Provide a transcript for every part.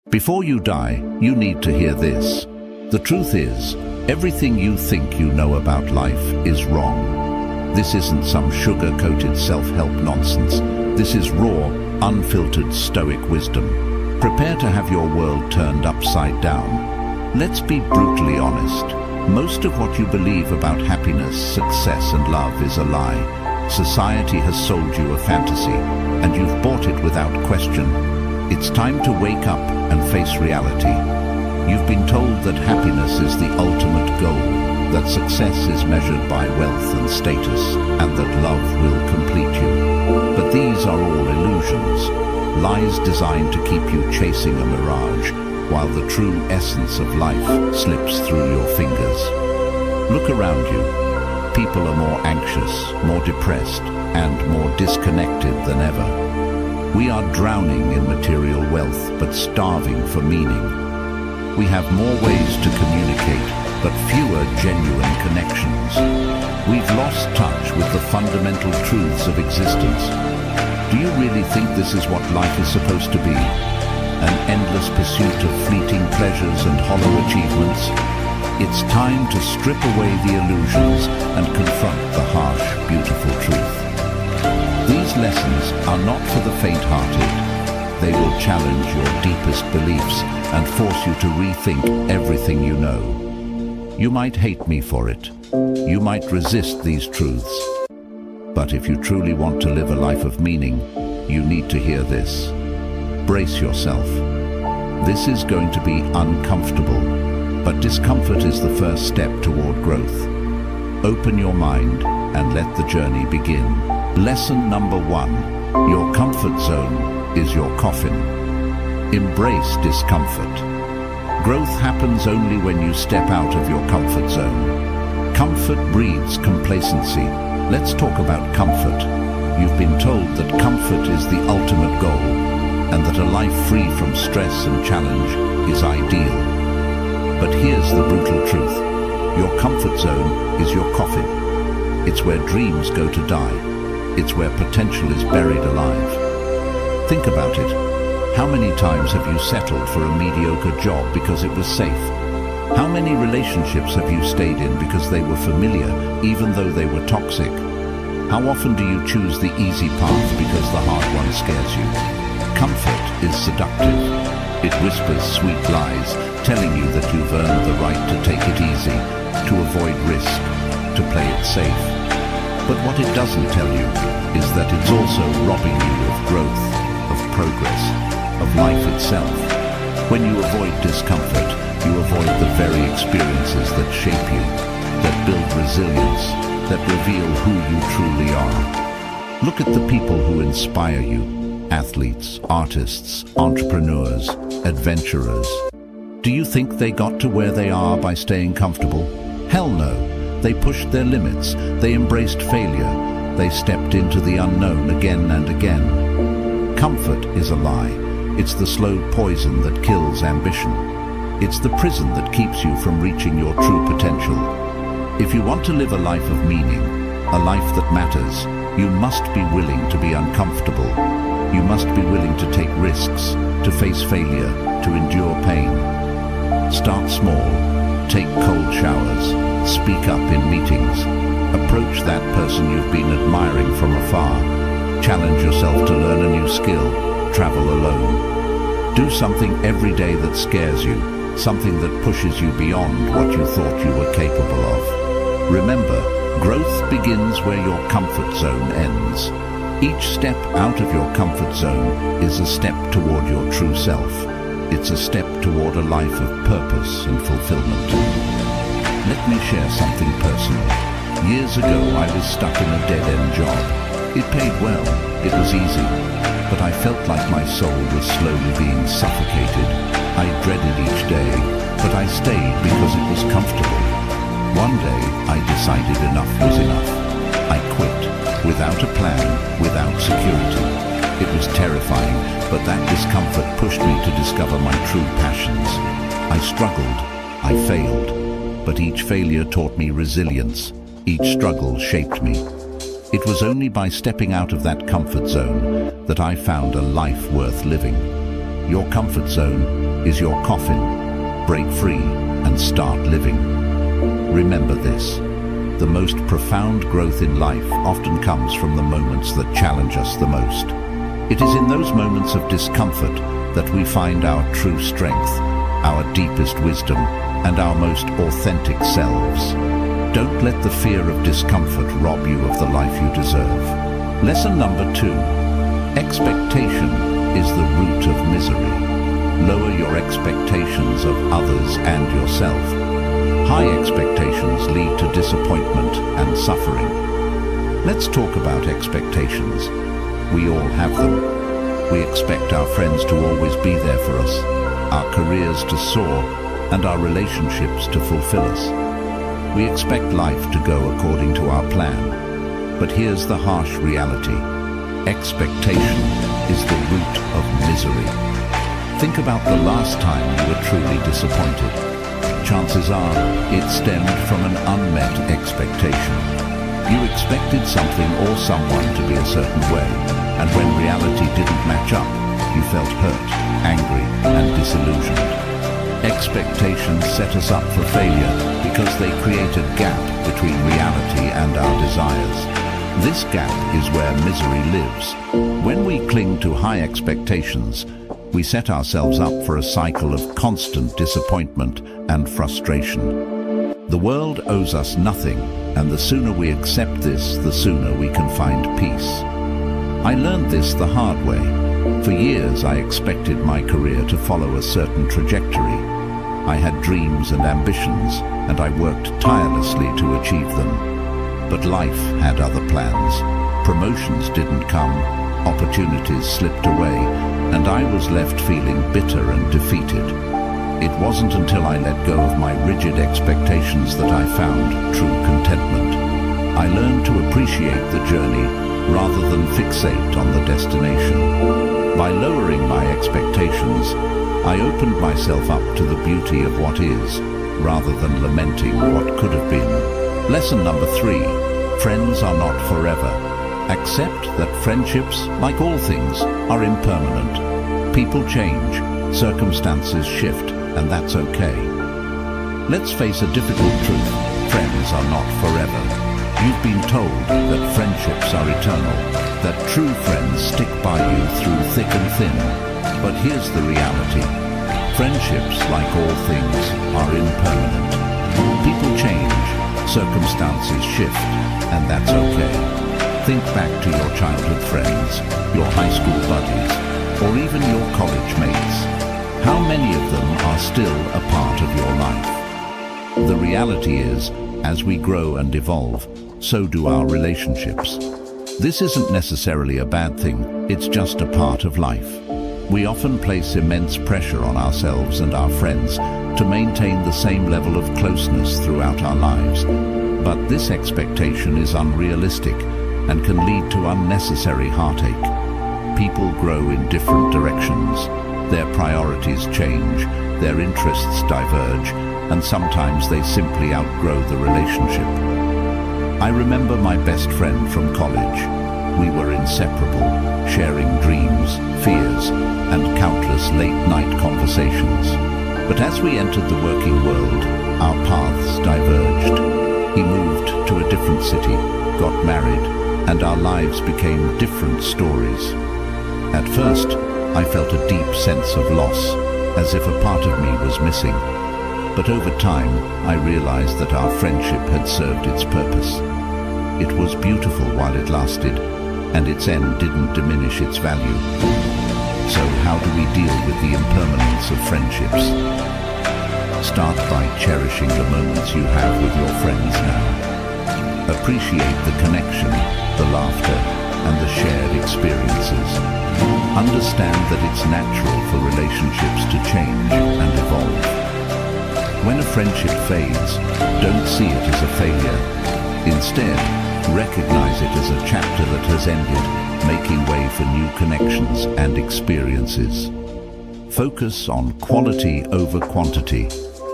Before you die, you need to hear this. The truth is, everything you think you know about life is wrong. This isn't some sugar-coated self-help nonsense. This is raw, unfiltered Stoic wisdom. Prepare to have your world turned upside down. Let's be brutally honest. Most of what you believe about happiness, success, and love is a lie. Society has sold you a fantasy, and you've bought it without question. It's time to wake up and face reality. You've been told that happiness is the ultimate goal, that success is measured by wealth and status, and that love will complete you. But these are all illusions, lies designed to keep you chasing a mirage, while the true essence of life slips through your fingers. Look around you. People are more anxious, more depressed, and more disconnected than ever. We are drowning in material wealth, but starving for meaning. We have more ways to communicate, but fewer genuine connections. We've lost touch with the fundamental truths of existence. Do you really think this is what life is supposed to be? An endless pursuit of fleeting pleasures and hollow achievements? It's time to strip away the illusions and confront the harsh, beautiful truth. These lessons are not for the faint-hearted. They will challenge your deepest beliefs and force you to rethink everything you know. You might hate me for it. You might resist these truths. But if you truly want to live a life of meaning, you need to hear this. Brace yourself. This is going to be uncomfortable, but discomfort is the first step toward growth. Open your mind and let the journey begin. Lesson number 1. Your comfort zone is your coffin. Embrace discomfort. Growth happens only when you step out of your comfort zone. Comfort breeds complacency. Let's talk about comfort. You've been told that comfort is the ultimate goal, and that a life free from stress and challenge is ideal. But here's the brutal truth. Your comfort zone is your coffin. It's where dreams go to die. It's where potential is buried alive. Think about it. How many times have you settled for a mediocre job because it was safe? How many relationships have you stayed in because they were familiar, even though they were toxic? How often do you choose the easy path because the hard one scares you? Comfort is seductive. It whispers sweet lies, telling you that you've earned the right to take it easy, to avoid risk, to play it safe. But what it doesn't tell you is that it's also robbing you of growth, of progress, of life itself. When you avoid discomfort, you avoid the very experiences that shape you, that build resilience, that reveal who you truly are. Look at the people who inspire you: athletes, artists, entrepreneurs, adventurers. Do you think they got to where they are by staying comfortable? Hell no. They pushed their limits, they embraced failure, they stepped into the unknown again and again. Comfort is a lie. It's the slow poison that kills ambition. It's the prison that keeps you from reaching your true potential. If you want to live a life of meaning, a life that matters, you must be willing to be uncomfortable. You must be willing to take risks, to face failure, to endure pain. Start small. Take cold showers. Speak up in meetings. Approach that person you've been admiring from afar. Challenge yourself to learn a new skill. Travel alone. Do something every day that scares you, something that pushes you beyond what you thought you were capable of. Remember, growth begins where your comfort zone ends. Each step out of your comfort zone is a step toward your true self. It's a step toward a life of purpose and fulfillment. Let me share something personal. Years ago, I was stuck in a dead-end job. It paid well, it was easy, but I felt like my soul was slowly being suffocated. I dreaded each day, but I stayed because it was comfortable. One day, I decided enough was enough. I quit, without a plan, without security. It was terrifying, but that discomfort pushed me to discover my true passions. I struggled, I failed, but each failure taught me resilience. Each struggle shaped me. It was only by stepping out of that comfort zone that I found a life worth living. Your comfort zone is your coffin. Break free and start living. Remember this. The most profound growth in life often comes from the moments that challenge us the most. It is in those moments of discomfort that we find our true strength, our deepest wisdom, and our most authentic selves. Don't let the fear of discomfort rob you of the life you deserve. Lesson number 2. Expectation is the root of misery. Lower your expectations of others and yourself. High expectations lead to disappointment and suffering. Let's talk about expectations. We all have them. We expect our friends to always be there for us, our careers to soar, and our relationships to fulfill us. We expect life to go according to our plan. But here's the harsh reality. Expectation is the root of misery. Think about the last time you were truly disappointed. Chances are it stemmed from an unmet expectation. You expected something or someone to be a certain way, and when reality didn't match up, you felt hurt, angry, and disillusioned. Expectations set us up for failure because they create a gap between reality and our desires. This gap is where misery lives. When we cling to high expectations, we set ourselves up for a cycle of constant disappointment and frustration. The world owes us nothing, and the sooner we accept this, the sooner we can find peace. I learned this the hard way. For years, I expected my career to follow a certain trajectory. I had dreams and ambitions, and I worked tirelessly to achieve them. But life had other plans. Promotions didn't come, opportunities slipped away, and I was left feeling bitter and defeated. It wasn't until I let go of my rigid expectations that I found true contentment. I learned to appreciate the journey rather than fixate on the destination. By lowering my expectations, I opened myself up to the beauty of what is, rather than lamenting what could have been. Lesson number 3. Friends are not forever. Accept that friendships, like all things, are impermanent. People change, circumstances shift, and that's okay. Let's face a difficult truth. Friends are not forever. You've been told that friendships are eternal, that true friends stick by you through thick and thin. But here's the reality. Friendships, like all things, are impermanent. People change, circumstances shift, and that's okay. Think back to your childhood friends, your high school buddies, or even your college mates. How many of them are still a part of your life? The reality is, as we grow and evolve, so do our relationships. This isn't necessarily a bad thing, it's just a part of life. We often place immense pressure on ourselves and our friends to maintain the same level of closeness throughout our lives. But this expectation is unrealistic and can lead to unnecessary heartache. People grow in different directions. Their priorities change, their interests diverge, and sometimes they simply outgrow the relationship. I remember my best friend from college. We were inseparable, sharing dreams, fears, and countless late-night conversations. But as we entered the working world, our paths diverged. He moved to a different city, got married, and our lives became different stories. At first, I felt a deep sense of loss, as if a part of me was missing. But over time, I realized that our friendship had served its purpose. It was beautiful while it lasted, and its end didn't diminish its value. So how do we deal with the impermanence of friendships? Start by cherishing the moments you have with your friends now. Appreciate the connection, the laughter, and the shared experiences. Understand that it's natural for relationships to change and evolve. When a friendship fades, don't see it as a failure. Instead, recognize it as a chapter that has ended, making way for new connections and experiences. Focus on quality over quantity.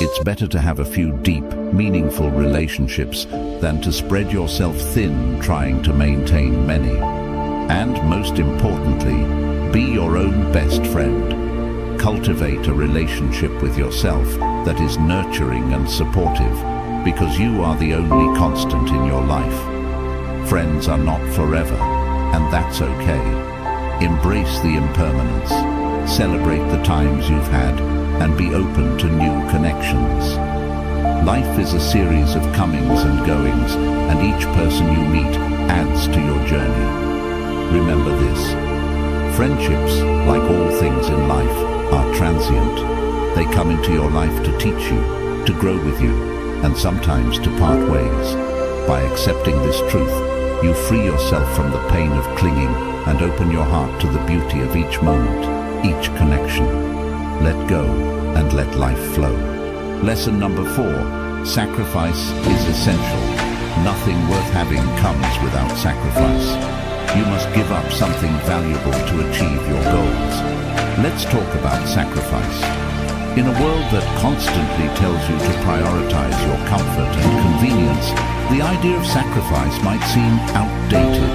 It's better to have a few deep, meaningful relationships than to spread yourself thin trying to maintain many. And most importantly, be your own best friend. cultivate a relationship with yourself that is nurturing and supportive, because you are the only constant in your life. Friends are not forever, and that's okay. Embrace the impermanence, celebrate the times you've had, and be open to new connections. Life is a series of comings and goings, and each person you meet adds to your journey. Remember this: friendships, like all things in life, are transient. They come into your life to teach you, to grow with you, and sometimes to part ways. By accepting this truth, you free yourself from the pain of clinging and open your heart to the beauty of each moment, each connection. Let go and let life flow. Lesson number 4: sacrifice is essential. Nothing worth having comes without sacrifice. You must give up something valuable to achieve your goals. Let's talk about sacrifice. In a world that constantly tells you to prioritize your comfort and convenience, the idea of sacrifice might seem outdated.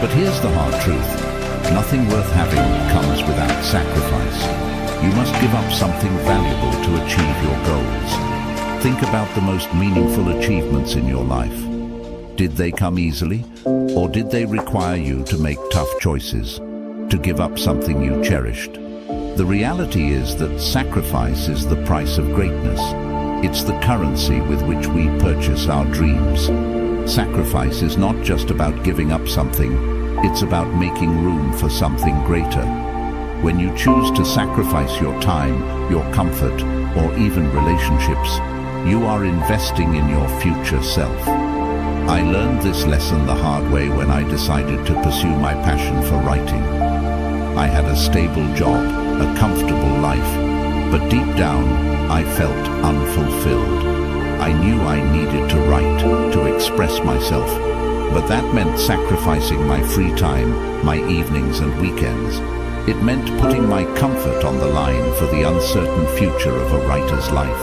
But here's the hard truth: nothing worth having comes without sacrifice. You must give up something valuable to achieve your goals. Think about the most meaningful achievements in your life. Did they come easily, or did they require you to make tough choices, to give up something you cherished? The reality is that sacrifice is the price of greatness. It's the currency with which we purchase our dreams. Sacrifice is not just about giving up something, it's about making room for something greater. When you choose to sacrifice your time, your comfort, or even relationships, you are investing in your future self. I learned this lesson the hard way when I decided to pursue my passion for writing. I had a stable job, a comfortable life, but deep down, I felt unfulfilled. I knew I needed to write, to express myself, but that meant sacrificing my free time, my evenings and weekends. It meant putting my comfort on the line for the uncertain future of a writer's life.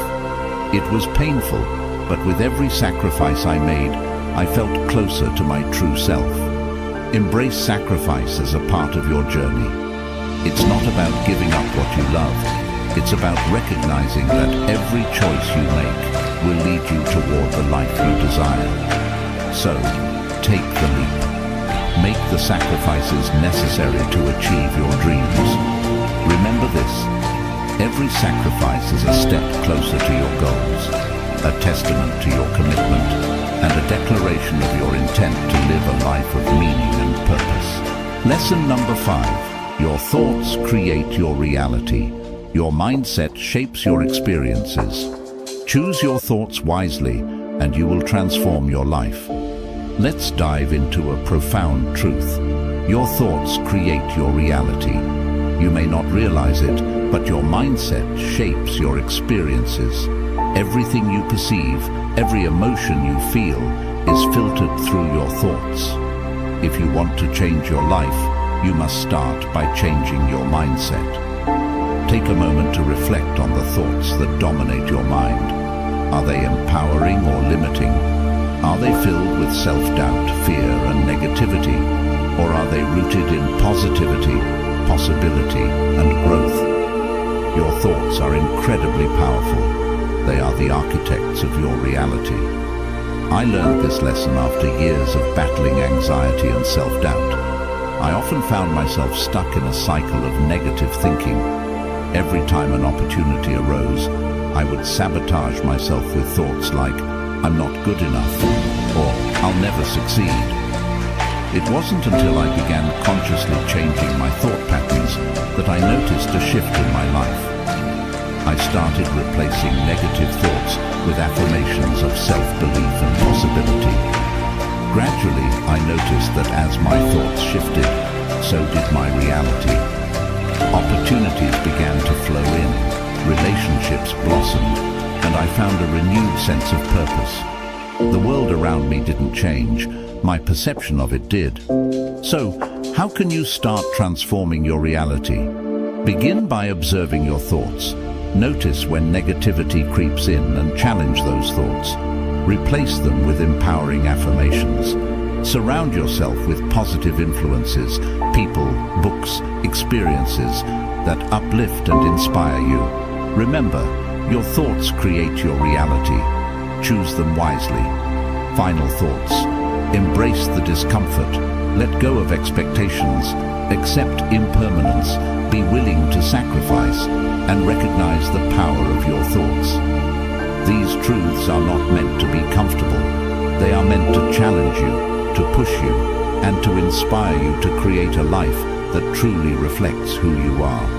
It was painful, but with every sacrifice I made, I felt closer to my true self. Embrace sacrifice as a part of your journey. It's not about giving up what you love. It's about recognizing that every choice you make will lead you toward the life you desire. So, take the leap. Make the sacrifices necessary to achieve your dreams. Remember this: every sacrifice is a step closer to your goals, a testament to your commitment, and a declaration of your intent to live a life of meaning and purpose. Lesson number 5: your thoughts create your reality. Your mindset shapes your experiences. Choose your thoughts wisely, and you will transform your life. Let's dive into a profound truth. Your thoughts create your reality. You may not realize it, but your mindset shapes your experiences. Everything you perceive, every emotion you feel, is filtered through your thoughts. If you want to change your life, you must start by changing your mindset. Take a moment to reflect on the thoughts that dominate your mind. Are they empowering or limiting? Are they filled with self-doubt, fear, and negativity? Or are they rooted in positivity, possibility, and growth? Your thoughts are incredibly powerful. They are the architects of your reality. I learned this lesson after years of battling anxiety and self-doubt. I often found myself stuck in a cycle of negative thinking. Every time an opportunity arose, I would sabotage myself with thoughts like, "I'm not good enough," or "I'll never succeed." It wasn't until I began consciously changing my thought patterns that I noticed a shift in my life. I started replacing negative thoughts with affirmations of self-belief and possibility. Gradually, I noticed that as my thoughts shifted, so did my reality. Opportunities began to flow in, relationships blossomed, and I found a renewed sense of purpose. The world around me didn't change, my perception of it did. So, how can you start transforming your reality? Begin by observing your thoughts. Notice when negativity creeps in and challenge those thoughts. Replace them with empowering affirmations. Surround yourself with positive influences, people, books, experiences, that uplift and inspire you. Remember, your thoughts create your reality. Choose them wisely. Final thoughts. Embrace the discomfort. Let go of expectations. Accept impermanence. Be willing to sacrifice and recognize the power of your thoughts. These truths are not meant to be comfortable. They are meant to challenge you, to push you, and to inspire you to create a life that truly reflects who you are.